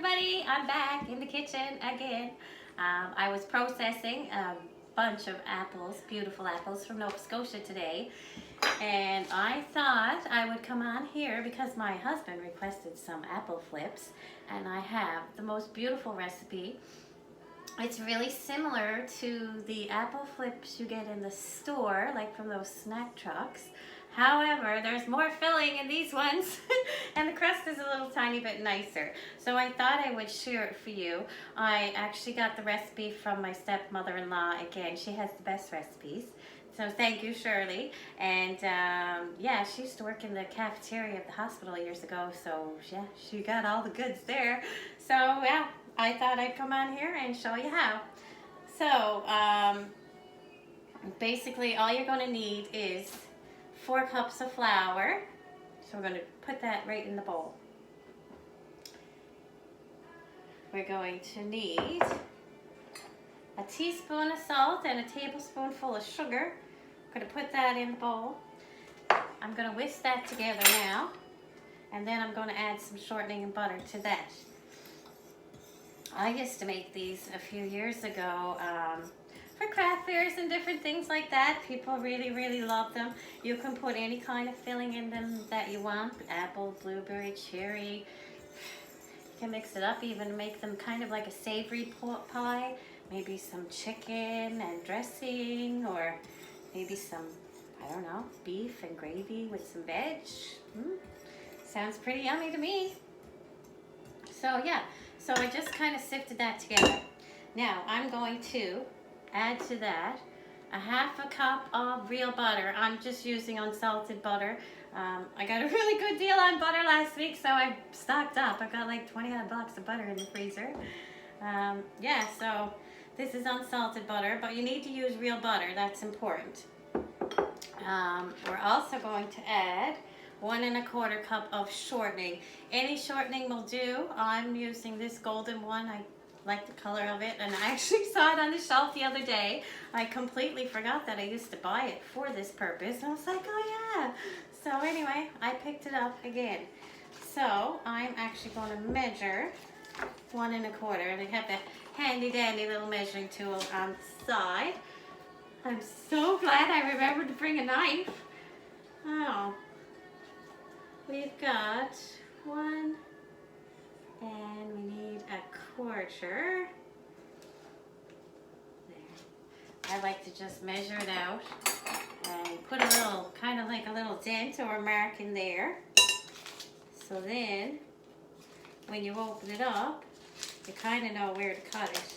everybody, I'm back in the kitchen again. I was processing a bunch of apples, beautiful apples from Nova Scotia today, and I thought I would come on here because my husband requested some apple flips, and I have the most beautiful recipe. It's really similar to the apple flips you get in the store, like from those snack trucks. However, there's more filling in these ones and the crust is a little tiny bit nicer. So I thought I would share it for you. I actually got the recipe from my stepmother-in-law. Again, she has the best recipes. So thank you, Shirley. And yeah, she used to work in the cafeteria of the hospital years ago. So yeah, she got all the goods there. So yeah, I thought I'd come on here and show you how. So basically all you're going to need is 4 cups of flour. So we're going to put that right in the bowl. We're going to need a teaspoon of salt and a tablespoonful of sugar. I'm going to put that in the bowl. I'm going to whisk that together now, and then I'm going to add some shortening and butter to that. I used to make these a few years ago for craft fairs and different things like that. People really love them. You can put any kind of filling in them that you want. Apple, blueberry, cherry. You can mix it up, even make them kind of like a savory pie. Maybe some chicken and dressing, or maybe some, I don't know, beef and gravy with some veg. Sounds pretty yummy to me. So yeah, so I just kind of sifted that together. Now I'm going to add to that a 1/2 cup of real butter. I'm just using unsalted butter. I got a really good deal on butter last week, so I stocked up. I got like 20 odd blocks of butter in the freezer. Yeah, so this is unsalted butter, but you need to use real butter. That's important. We're also going to add 1 1/4 cup of shortening. Any shortening will do. I'm using this golden one. I like the color of it, and I actually saw it on the shelf the other day. I completely forgot that I used to buy it for this purpose, and I was like, oh yeah. So anyway, I picked it up again. So I'm actually going to measure 1 1/4. They have the handy dandy little measuring tool on the side. I'm so glad I remembered to bring a knife. Oh, we've got 1, and we need 1/4. There. I like to just measure it out and put a little, kind of like a little dent or a mark in there. So then, when you open it up, you kind of know where to cut it.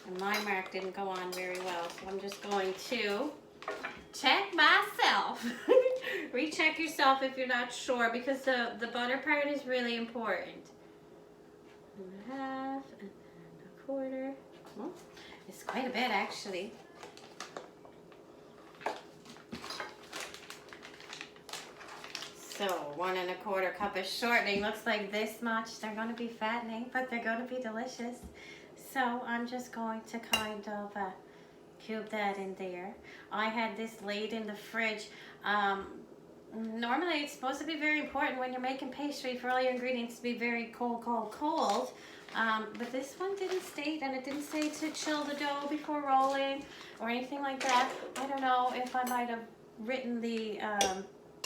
And my mark didn't go on very well, so I'm just going to check myself. Recheck yourself if you're not sure, because the butter part is really important. 1/2 and then 1/4. Oh, it's quite a bit actually. So 1 1/4 cup of shortening. Looks like this much. They're going to be fattening, but they're going to be delicious. So I'm just going to kind of cube that in there. I had this laid in the fridge. Normally it's supposed to be very important when you're making pastry for all your ingredients to be very cold. But this one didn't state, and it didn't say to chill the dough before rolling or anything like that. I don't know if I might have written the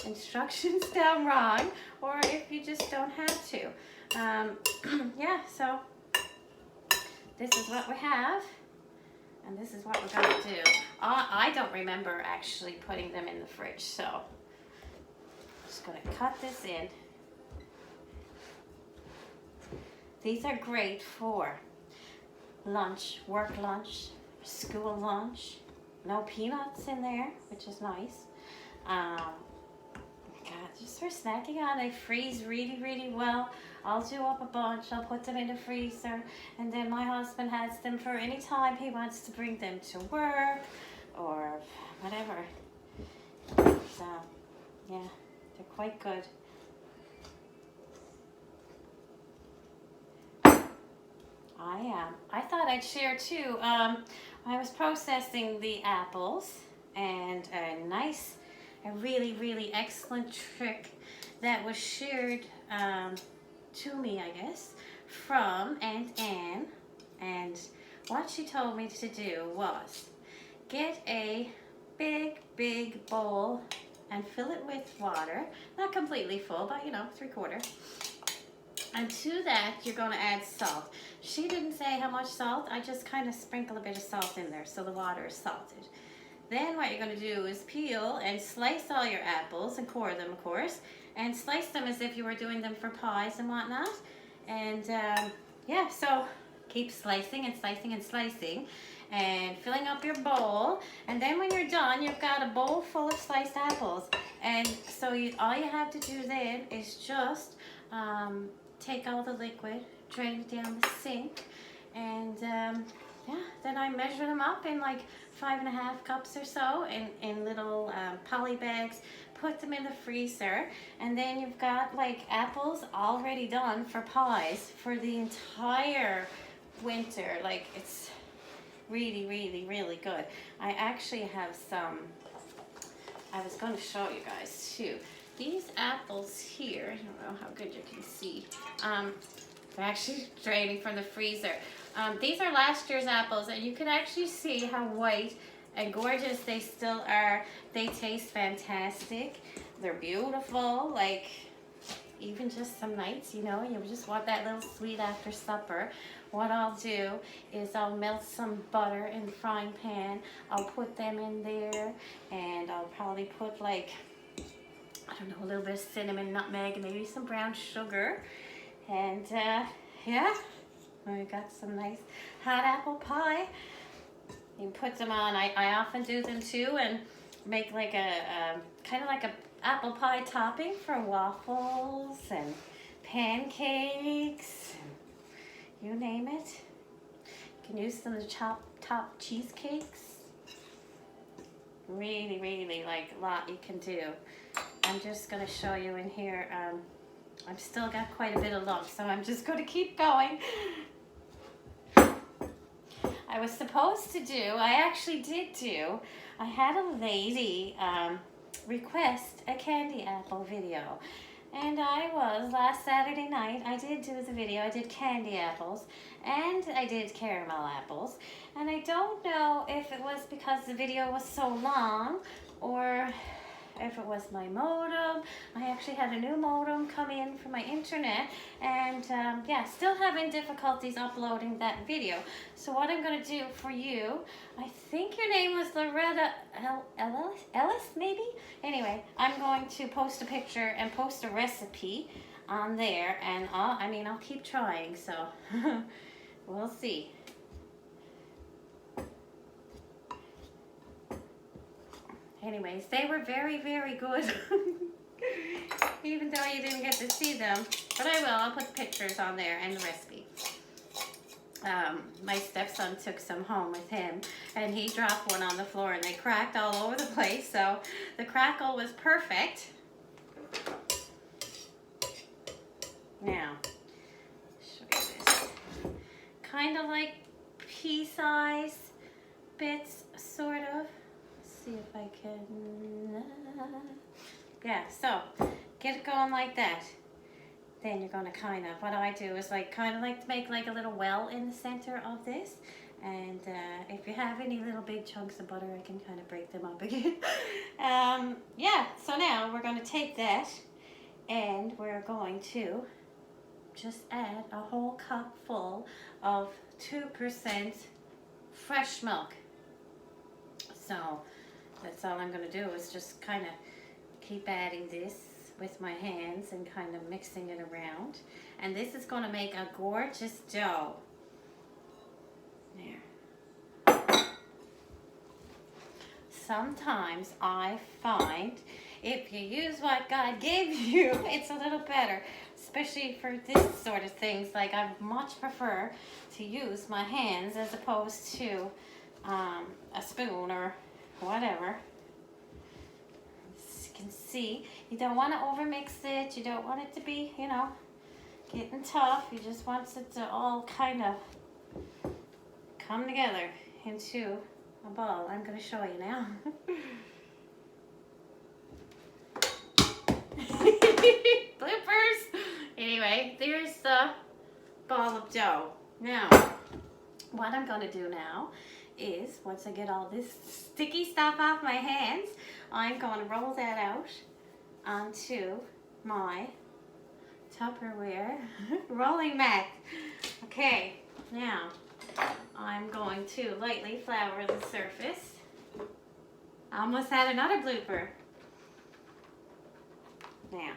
instructions down wrong, or if you just don't have to. Yeah, so this is what we have, and this is what we're going to do. I don't remember actually putting them in the fridge, so I'm just going to cut this in. These are great for lunch, work lunch, school lunch. No peanuts in there, which is nice. God, just for snacking on. They freeze really well. I'll do up a bunch. I'll put them in the freezer, and then my husband has them for any time he wants to bring them to work or whatever. So yeah, they're quite good. I thought I'd share too. I was processing the apples, and a really excellent trick that was shared to me, I guess, from Aunt Anne, and what she told me to do was get a big bowl and fill it with water, not completely full, but you know, 3/4. And to that, you're going to add salt. She didn't say how much salt. I just kind of sprinkle a bit of salt in there so the water is salted. Then what you're going to do is peel and slice all your apples and core them, of course, and slice them as if you were doing them for pies and whatnot. And yeah, so keep slicing and slicing and slicing and filling up your bowl. And then when you're done, you've got a bowl full of sliced apples. And so all you have to do then is just take all the liquid, drain it down the sink, and yeah, then I measure them up in like 5.5 cups or so in little poly bags, put them in the freezer, and then you've got like apples already done for pies for the entire winter. Like, it's really good. I actually have some, I was going to show you guys too. These apples here, I don't know how good you can see, they're actually draining from the freezer. These are last year's apples, and you can actually see how white and gorgeous they still are. They taste fantastic. They're beautiful, like even just some nights, you know, you just want that little sweet after supper. What I'll do is I'll melt some butter in the frying pan. I'll put them in there, and I'll probably put like, I don't know, a little bit of cinnamon, nutmeg, and maybe some brown sugar. And yeah, I got some nice hot apple pie. You put them on, I often do them too, and make like a kind of like a apple pie topping for waffles and pancakes, and you name it. You can use them to top cheesecakes. Really like a lot you can do. I'm just going to show you in here. I've still got quite a bit of lumps, so I'm just going to keep going. I was supposed to do, I actually did do, I had a lady request a candy apple video. And last Saturday night, I did do the video. I did candy apples, and I did caramel apples. And I don't know if it was because the video was so long, or if it was my modem. I actually had a new modem come in for my internet, and yeah, still having difficulties uploading that video. So what I'm going to do for you, I think your name was Loretta Ellis, maybe? Anyway, I'm going to post a picture and post a recipe on there, and I'll keep trying, so we'll see. Anyways, they were very good. Even though you didn't get to see them. But I will. I'll put the pictures on there and the recipe. My stepson took some home with him, and he dropped one on the floor, and they cracked all over the place. So the crackle was perfect. Now, show you this. Kind of like pea-size bits, sort of. See if I can, yeah, so get it going like that. Then you're going to kind of, what I do is kind of to make like a little well in the center of this. And if you have any little big chunks of butter, I can kind of break them up again. Yeah, so now we're going to take that, and we're going to just add a whole cup full of 2% fresh milk. So that's all I'm going to do, is just kind of keep adding this with my hands and kind of mixing it around. And this is going to make a gorgeous dough. There. Sometimes I find if you use what God gave you, it's a little better. Especially for this sort of things. Like, I much prefer to use my hands as opposed to a spoon or whatever. As you can see, you don't want to overmix it. You don't want it to be, you know, getting tough. You just want it to all kind of come together into a ball. I'm going to show you now. Bloopers! Anyway, there's the ball of dough. Now, what I'm going to do now is, once I get all this sticky stuff off my hands, I'm going to roll that out onto my Tupperware rolling mat. Okay, now I'm going to lightly flour the surface. I almost had another blooper. Now,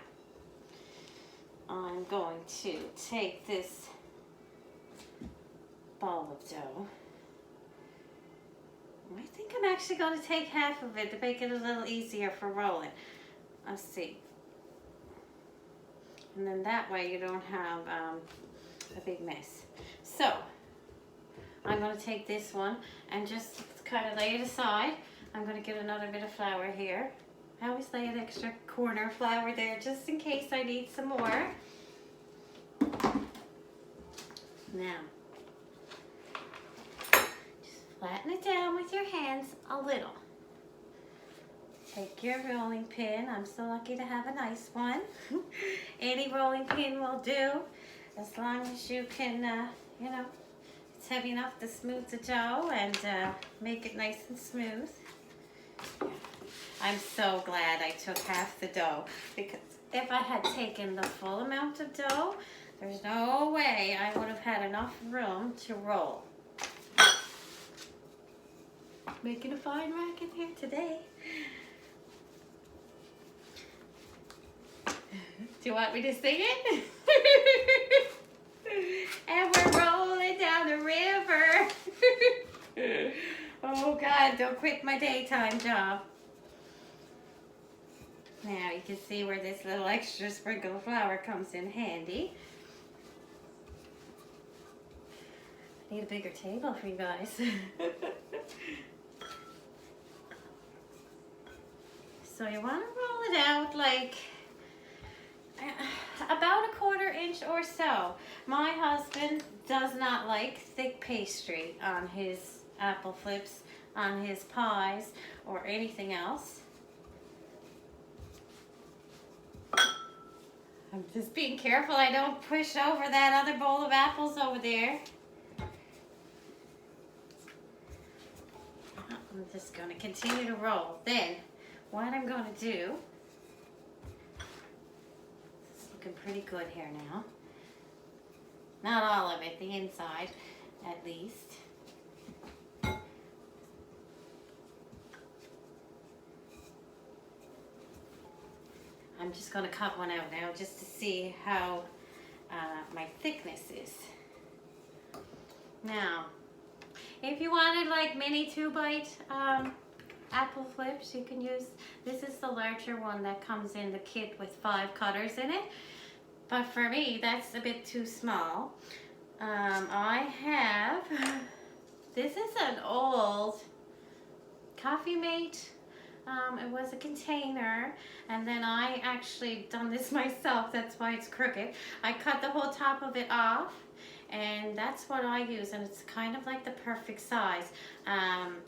I'm going to take this ball of dough. I think I'm actually going to take half of it to make it a little easier for rolling. Let's see. And then that way you don't have a big mess. So, I'm going to take this one and just kind of lay it aside. I'm going to get another bit of flour here. I always lay an extra corner of flour there just in case I need some more. Now, just flatten it down with your hands a little. Take your rolling pin. I'm so lucky to have a nice one. Any rolling pin will do, as long as you can, you know, it's heavy enough to smooth the dough and make it nice and smooth. I'm so glad I took half the dough, because if I had taken the full amount of dough, there's no way I would have had enough room to roll. Making a fine racket here today. Do you want me to sing it? And we're rolling down the river. Oh God, don't quit my daytime job. Now you can see where this little extra sprinkle of flour comes in handy. I need a bigger table for you guys. So you want to roll it out like about a 1/4 inch or so. My husband does not like thick pastry on his apple flips, on his pies, or anything else. I'm just being careful I don't push over that other bowl of apples over there. I'm just going to continue to roll. Then, what I'm going to do, it's looking pretty good here now. Not all of it, the inside at least. I'm just going to cut one out now just to see how my thickness is. Now, if you wanted like mini 2-bite apple flips, you can use, this is the larger one that comes in the kit with 5 cutters in it. But for me, that's a bit too small. I have, this is an old Coffee Mate. It was a container, and then I actually done this myself. That's why it's crooked. I cut the whole top of it off, and that's what I use, and it's kind of like the perfect size.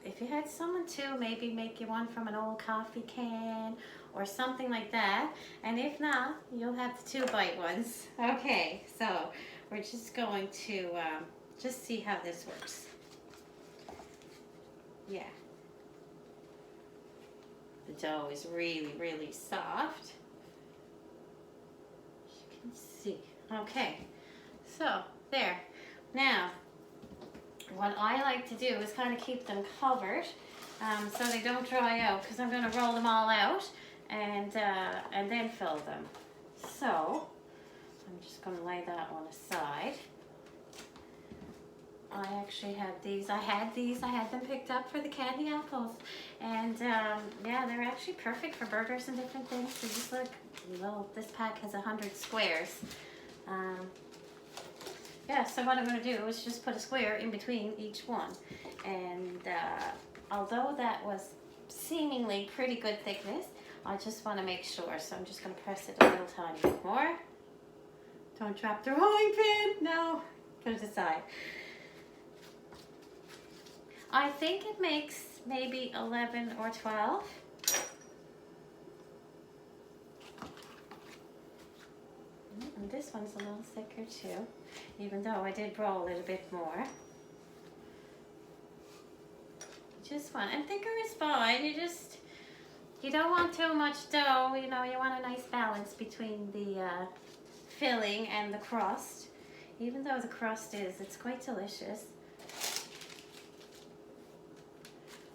If you had someone to maybe make you one from an old coffee can or something like that, and if not, you'll have the 2-bite ones. Okay, so we're just going to just see how this works. Yeah. The dough is really, really soft. As you can see. Okay, so there. Now, what I like to do is kind of keep them covered so they don't dry out, because I'm going to roll them all out and then fill them. So, I'm just going to lay that one aside. I actually have these. I had them picked up for the candy apples. And yeah, they're actually perfect for burgers and different things. They just look little, this pack has 100 squares. Yeah, so what I'm going to do is just put a square in between each one. And although that was seemingly pretty good thickness, I just want to make sure. So I'm just going to press it a little tiny bit more. Don't drop the rolling pin. No, put it aside. I think it makes maybe 11 or 12. And this one's a little thicker too, even though I did roll it a bit more. Just want, and thicker is fine. You don't want too much dough. You know, you want a nice balance between the filling and the crust. Even though the crust it's quite delicious.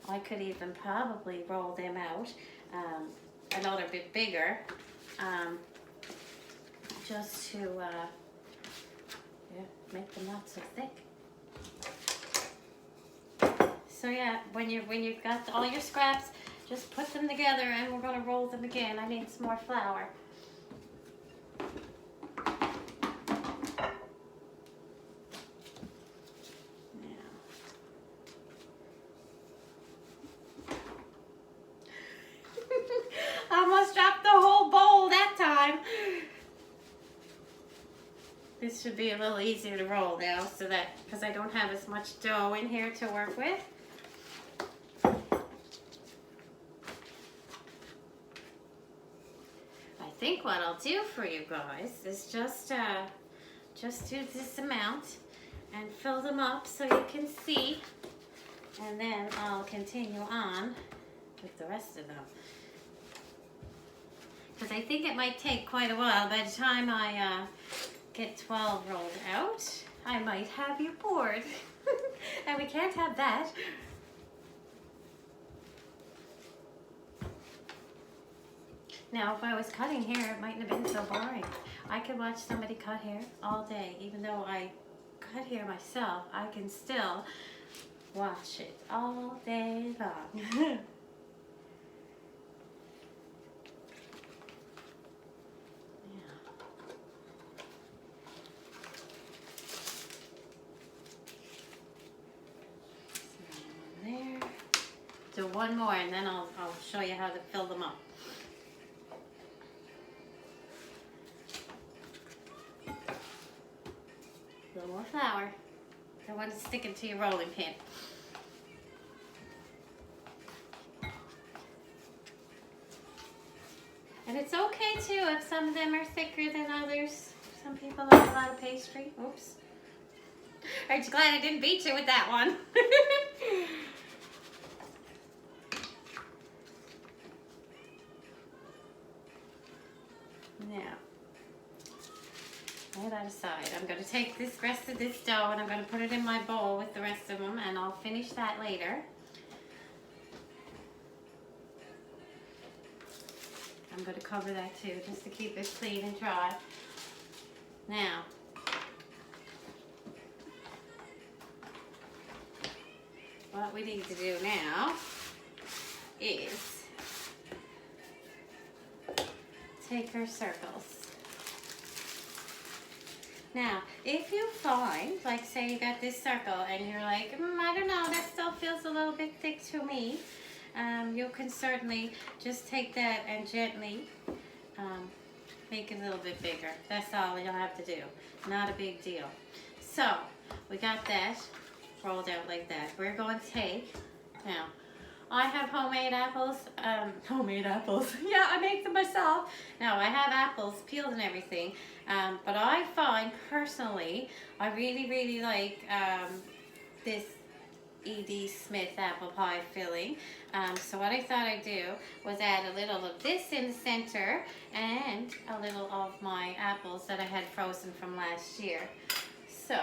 I could even probably roll them out another bit bigger, just to make them not so thick. So yeah, when you've got all your scraps, just put them together, and we're gonna roll them again. I need some more flour. I almost dropped the whole bowl that time. This should be a little easier to roll now, so that, because I don't have as much dough in here to work with. I think what I'll do for you guys is just do this amount and fill them up so you can see, and then I'll continue on with the rest of them. Because I think it might take quite a while. By the time I get 12 rolled out, I might have you bored. And we can't have that. Now, if I was cutting hair, it mightn't have been so boring. I could watch somebody cut hair all day. Even though I cut hair myself, I can still watch it all day long. Do one more, and then I'll show you how to fill them up. A little more flour. Don't want to stick it to your rolling pin. And it's okay too if some of them are thicker than others. Some people like a lot of pastry. Oops. Aren't you glad I didn't beat you with that one? Now, lay that aside. I'm going to take this rest of this dough and I'm going to put it in my bowl with the rest of them, and I'll finish that later. I'm going to cover that too, just to keep it clean and dry. Now, what we need to do now is take our circles. Now, if you find, like say you got this circle and you're like, I don't know, that still feels a little bit thick to me, you can certainly just take that and gently make it a little bit bigger. That's all you'll have to do. Not a big deal. So, we got that rolled out like that. We're going to take, now, I have homemade apples. Homemade apples. Yeah, I make them myself. Now, I have apples peeled and everything. But I find, personally, I really, really like this E.D. Smith apple pie filling. So what I thought I'd do was add a little of this in the center and a little of my apples that I had frozen from last year. So,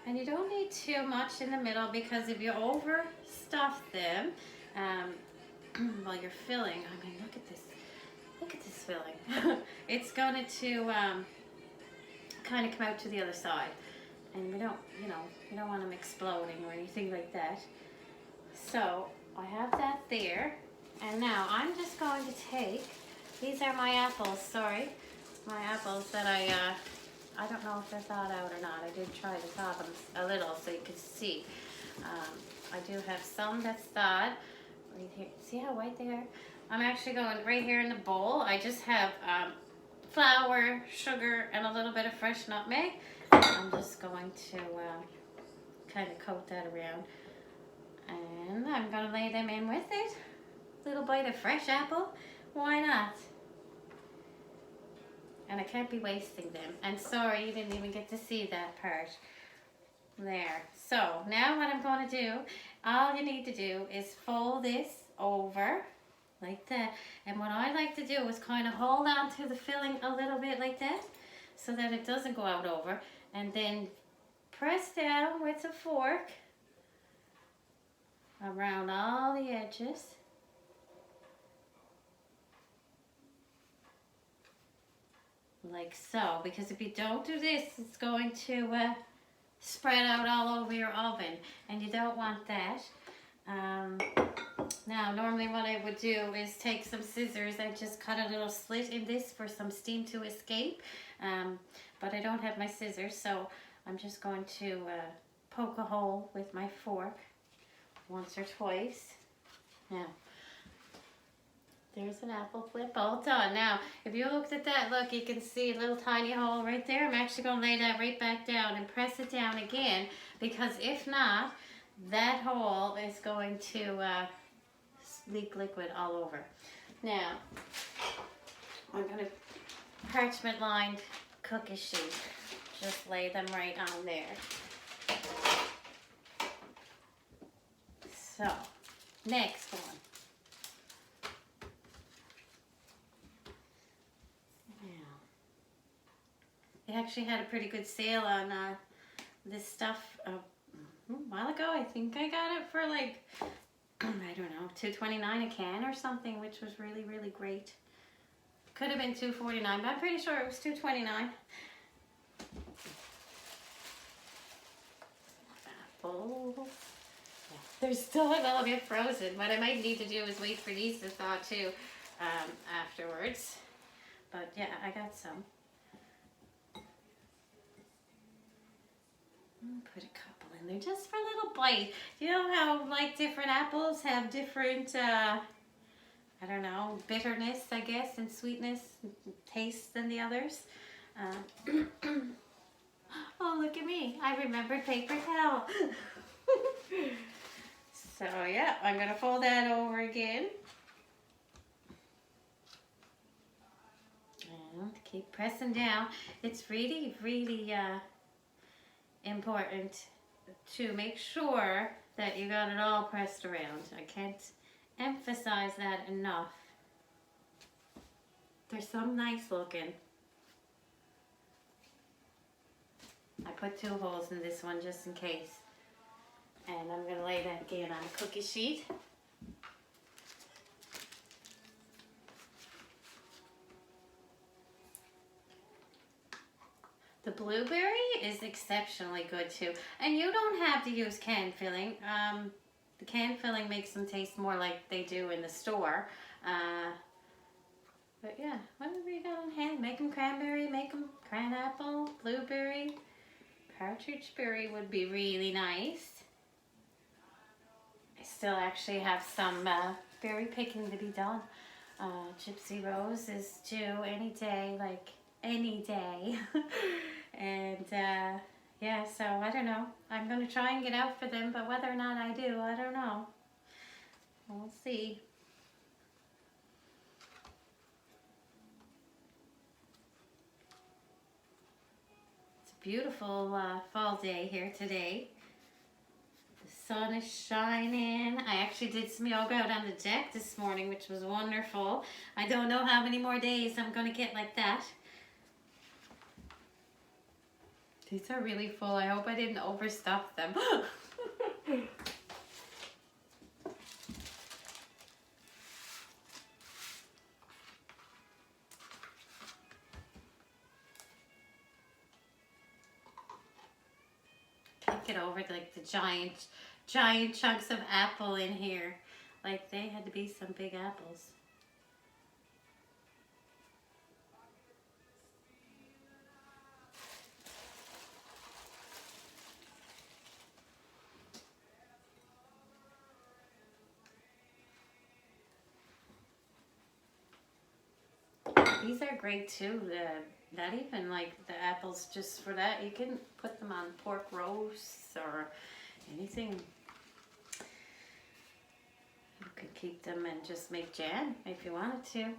and you don't need too much in the middle, because if you overstuff them while you're filling, I mean, look at this filling. It's going to kind of come out to the other side, and we don't, you don't want them exploding or anything like that. So I have that there, and now I'm just going to take, these are my apples, sorry, my apples that I don't know if they're thawed out or not. I did try to thaw them a little so you could see. I do have some that's thawed. Right here. See how white they are? I'm actually going right here in the bowl. I just have flour, sugar, and a little bit of fresh nutmeg. I'm just going to kind of coat that around. And I'm going to lay them in with it. Little bite of fresh apple. Why not? and I can't be wasting them. And sorry, you didn't even get to see that part. There. So now what I'm going to do, all you need to do is fold this over like that. And what I like to do is kind of hold on to the filling a little bit like that so that it doesn't go out over. And then press down with a fork around all the edges. Like so, because if you don't do this, it's going to spread out all over your oven, and you don't want that. Now, normally what I would do is take some scissors and just cut a little slit in this for some steam to escape, but I don't have my scissors, so I'm just going to poke a hole with my fork once or twice. Now, there's an apple flip all done. Now, if you looked at that, look, you can see a little tiny hole right there. I'm actually going to lay that right back down and press it down again, because if not, that hole is going to leak liquid all over. Now, I'm going to parchment lined cookie sheet. Just lay them right on there. So, next one. They actually had a pretty good sale on this stuff a while ago. I think I got it for like, I don't know, $2.29 a can or something, which was really, really great. Could have been $2.49, but I'm pretty sure it was $2.29. Apples. Yeah, they're still a little bit frozen. What I might need to do is wait for these to thaw too afterwards. But yeah, I got some. Put a couple in there just for a little bite. You know how like different apples have different, I don't know, bitterness, I guess, and sweetness, and taste than the others. Oh, look at me. I remembered paper towel. So yeah, I'm going to fold that over again. And keep pressing down. It's really, really important to make sure that you got it all pressed around. I can't emphasize that enough. There's some nice looking. I put 2 holes in this one just in case. And I'm going to lay that again on a cookie sheet. The blueberry is exceptionally good too. And you don't have to use canned filling. The canned filling makes them taste more like they do in the store. But yeah, whatever you got on hand. Make them cranberry, make them cranapple, blueberry. Partridge berry would be really nice. I still actually have some berry picking to be done. Gypsy Rose is due any day, like any day. And yeah, so I don't know. I'm going to try and get out for them, but whether or not I do, I don't know. We'll see. It's a beautiful fall day here today. The sun is shining. I actually did some yoga out on the deck this morning, which was wonderful. I don't know how many more days I'm going to get like that. These are really full. I hope I didn't overstuff them. Can't get over like the giant chunks of apple in here. Like they had to be some big apples. These are great too. Not even like the apples just for that. You can put them on pork roasts or anything. You could keep them and just make jam if you wanted to.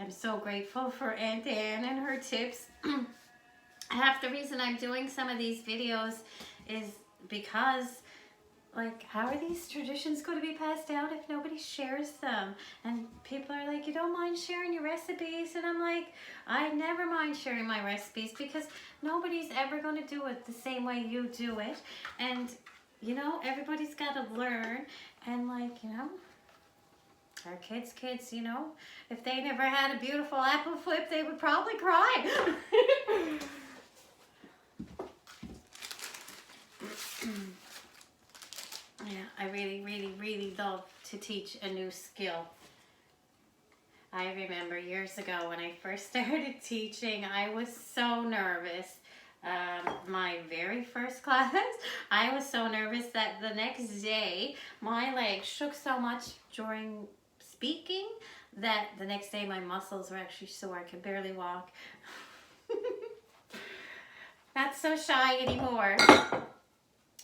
I'm so grateful for Aunt Anne and her tips. Half the reason I'm doing some of these videos is because, like, how are these traditions going to be passed down if nobody shares them? And people are like, you don't mind sharing your recipes? And I'm like, I never mind sharing my recipes because nobody's ever going to do it the same way you do it. And, you know, everybody's got to learn. And, like, you know, our kids, you know, if they never had a beautiful apple flip, they would probably cry. Yeah, I really love to teach a new skill. I remember years ago when I first started teaching, I was so nervous. My very first class, I was so nervous that the next day my legs shook so much during speaking that the next day my muscles were actually sore. I could barely walk. Not so shy anymore.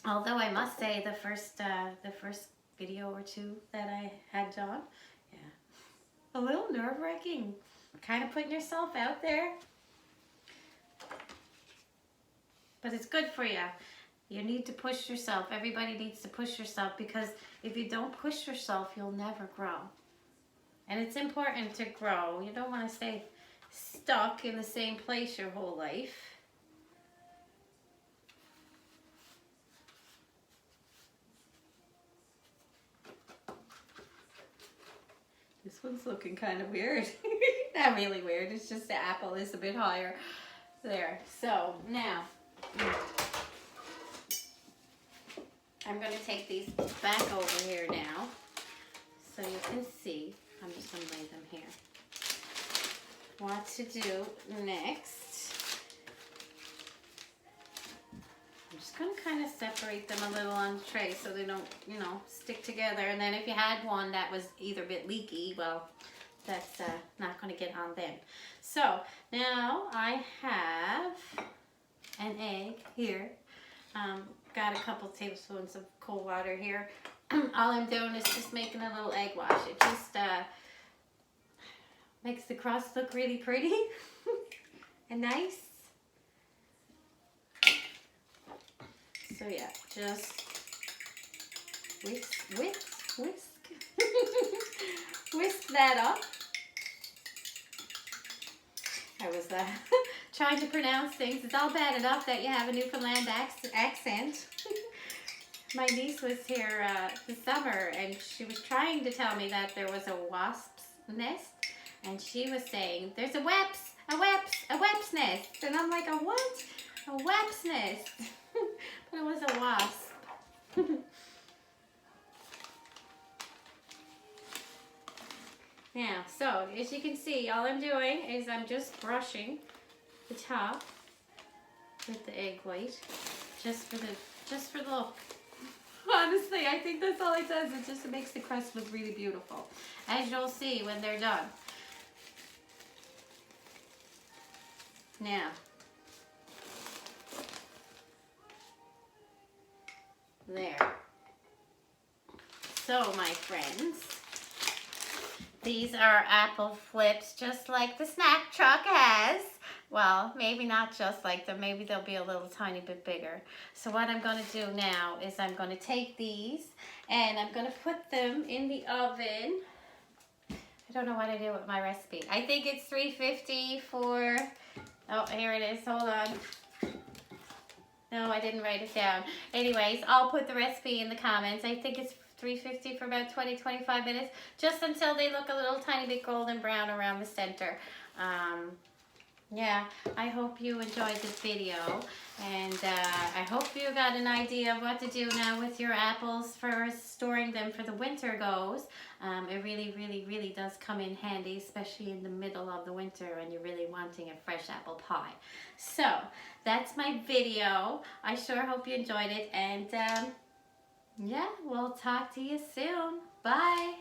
Although I must say the first video or two that I had done, yeah, a little nerve-wracking. Kind of putting yourself out there. But it's good for you. You need to push yourself. Everybody needs to push yourself because if you don't push yourself, you'll never grow. And it's important to grow. You don't want to stay stuck in the same place your whole life. This one's looking kind of weird. Not really weird. It's just the apple is a bit higher. There. So now I'm going to take these back over here now so you can see. I'm just going to lay them here. What to do next. I'm just going to kind of separate them a little on the tray so they don't, you know, stick together. And then if you had one that was either a bit leaky, well, that's not going to get on then. So now I have an egg here. Got a couple tablespoons of cold water here. All I'm doing is just making a little egg wash. It just makes the crust look really pretty and nice. So yeah, just whisk whisk that up. I was trying to pronounce things. It's all bad enough that you have a Newfoundland accent. My niece was here this summer and she was trying to tell me that there was a wasp's nest, and she was saying, there's a wep's nest. And I'm like, a what? A wep's nest. But it was a wasp. Now, so as you can see, all I'm doing is I'm just brushing the top with the egg white, just for the look. Honestly, I think that's all it does. It just makes the crust look really beautiful, as you'll see when they're done. Now, there. So, my friends, these are apple flips just like the snack truck has. Well, maybe not just like them. Maybe they'll be a little tiny bit bigger. So what I'm going to do now is I'm going to take these and I'm going to put them in the oven. I don't know what I did with my recipe. I think it's 350 for... Oh, here it is. Hold on. No, I didn't write it down. Anyways, I'll put the recipe in the comments. I think it's 350 for about 20-25 minutes, just until they look a little tiny bit golden brown around the center. Yeah, I hope you enjoyed this video, and I hope you got an idea of what to do now with your apples for storing them for the winter goes. It really does come in handy, especially in the middle of the winter when you're really wanting a fresh apple pie. So, that's my video. I sure hope you enjoyed it, and yeah, we'll talk to you soon. Bye!